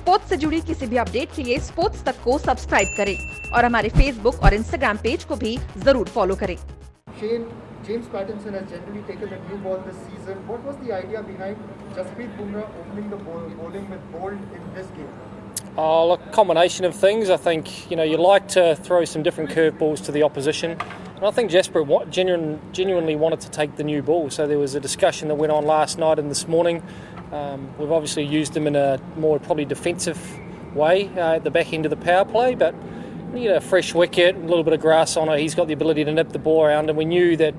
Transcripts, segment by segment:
Sports से जुड़ी किसी भी अपडेट के लिए स्पोर्ट्स तक को सब्सक्राइब करें और हमारे फेसबुक और इंस्टाग्राम पेज को भी जरूर फॉलो करें। James Pattinson has generally taken the new ball this season. What was the idea behind Jasprit Bumrah opening the bowling with bold in this game? Oh, look, combination of things. I think you like to throw some different curveballs to the opposition, and I think Jasprit genuinely wanted to take the new ball. So there was a discussion that went on last night and this morning. We've obviously used him in a more probably defensive way at the back end of the power play, but a fresh wicket, a little bit of grass on it. He's got the ability to nip the ball around, and we knew that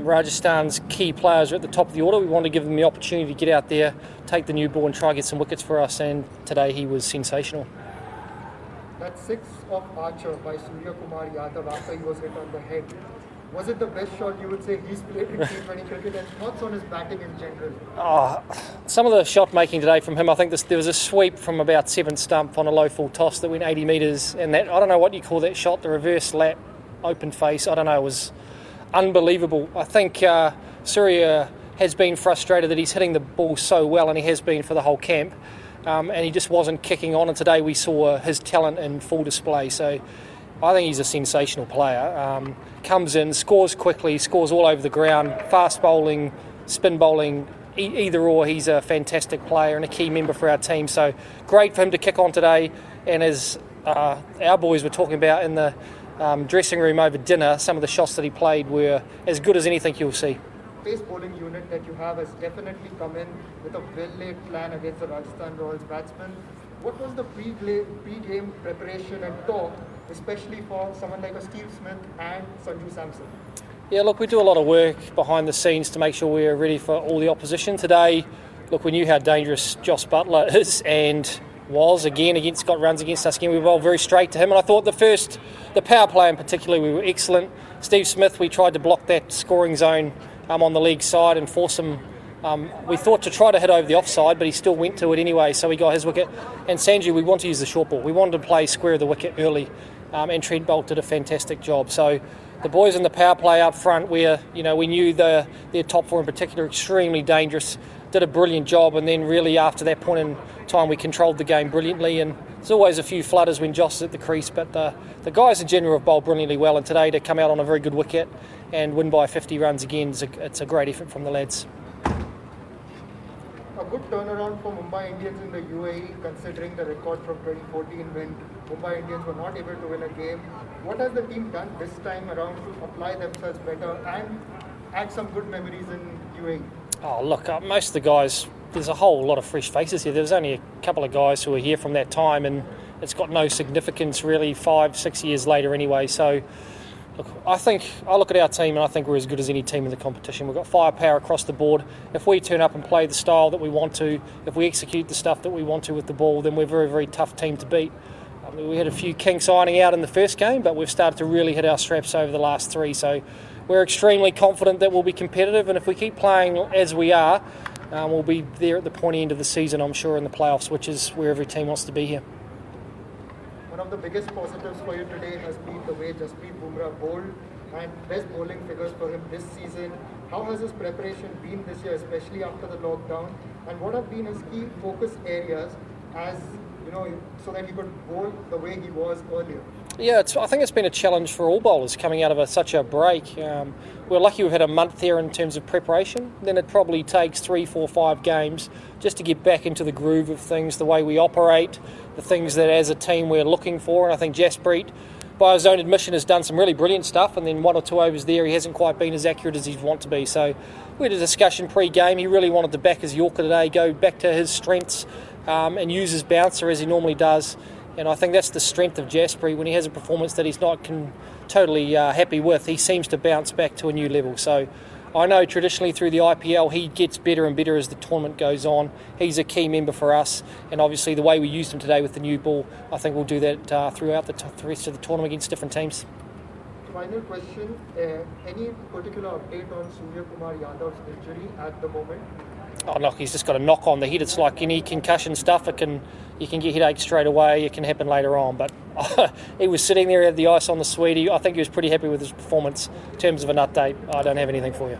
Rajasthan's key players are at the top of the order. We wanted to give them the opportunity to get out there, take the new ball and try and get some wickets for us, and today he was sensational. That six of Archer by Surya Kumar Yadav after he was hit on the head, was it the best shot you would say he's played in T20 cricket, and thoughts on his batting in general? Some of the shot making today from him, I think there was a sweep from about 7th stump on a low full toss that went 80 metres, and that, I don't know what you call that shot, the reverse lap, open face, I don't know, it was unbelievable. I think Surya has been frustrated that he's hitting the ball so well, and he has been for the whole camp, and he just wasn't kicking on, and today we saw his talent in full display. So I think he's a sensational player. Comes in, scores quickly, scores all over the ground, fast bowling, spin bowling, either or. He's a fantastic player and a key member for our team. So great for him to kick on today. And as our boys were talking about in the dressing room over dinner, some of the shots that he played were as good as anything you'll see. Pace bowling unit that you have has definitely come in with a well-laid plan against the Rajasthan Royals batsmen. What was the pre-game preparation and talk, especially for someone like a Steve Smith and Sanju Samson? Yeah, look, we do a lot of work behind the scenes to make sure we're ready for all the opposition. Today, look, we knew how dangerous Jos Buttler is and was again got runs against us again. We bowled very straight to him, and I thought the power play in particular, we were excellent. Steve Smith, we tried to block that scoring zone on the leg side and force him. We thought to try to hit over the offside, but he still went to it anyway, so he got his wicket. And Sanju, we want to use the short ball. We wanted to play square of the wicket early, and Trent Boult did a fantastic job. So the boys in the power play up front, where we knew their top four in particular extremely dangerous, did a brilliant job, and then really after that point in time we controlled the game brilliantly. And there's always a few flutters when Joss is at the crease, but the guys in general have bowled brilliantly well, and today to come out on a very good wicket and win by 50 runs again, it's a great effort from the lads. A good turnaround for Mumbai Indians in the UAE, considering the record from 2014 when Mumbai Indians were not able to win a game. What has the team done this time around to apply themselves better and add some good memories in UAE? Oh, look, most of the guys, there's a whole lot of fresh faces here. There's only a couple of guys who were here from that time, and it's got no significance really 5-6 years later anyway. So look, I look at our team and I think we're as good as any team in the competition. We've got firepower across the board. If we turn up and play the style that we want to, if we execute the stuff that we want to with the ball, then we're a very, very tough team to beat. We had a few kinks ironing out in the first game, but we've started to really hit our straps over the last three. So we're extremely confident that we'll be competitive, and if we keep playing as we are, we'll be there at the pointy end of the season, I'm sure, in the playoffs, which is where every team wants to be here. One of the biggest positives for you today has been the way Jasprit Bumrah bowled and best bowling figures for him this season. How has his preparation been this year, especially after the lockdown? And what have been his key focus areas so that he could bowl the way he was earlier? Yeah, I think it's been a challenge for all bowlers coming out of such a break. We're lucky we've had a month there in terms of preparation. Then it probably takes 3, 4, 5 games just to get back into the groove of things, the way we operate, the things that as a team we're looking for. And I think Jasprit, by his own admission, has done some really brilliant stuff, and then 1 or 2 overs there he hasn't quite been as accurate as he'd want to be. So we had a discussion pre-game. He really wanted to back his Yorker today, go back to his strengths, and use his bouncer as he normally does. And I think that's the strength of Jasprit. When he has a performance that he's not totally happy with, he seems to bounce back to a new level. So I know traditionally through the IPL he gets better and better as the tournament goes on. He's a key member for us, and obviously the way we used him today with the new ball, I think we'll do that throughout the rest of the tournament against different teams. Final question, any particular update on Surya Kumar Yadav's injury at the moment? Oh, look, he's just got a knock on the head. It's like any concussion stuff. You can get headache straight away. It can happen later on. But he was sitting there, had the ice on the sweetie. I think he was pretty happy with his performance. In terms of an update, I don't have anything for you.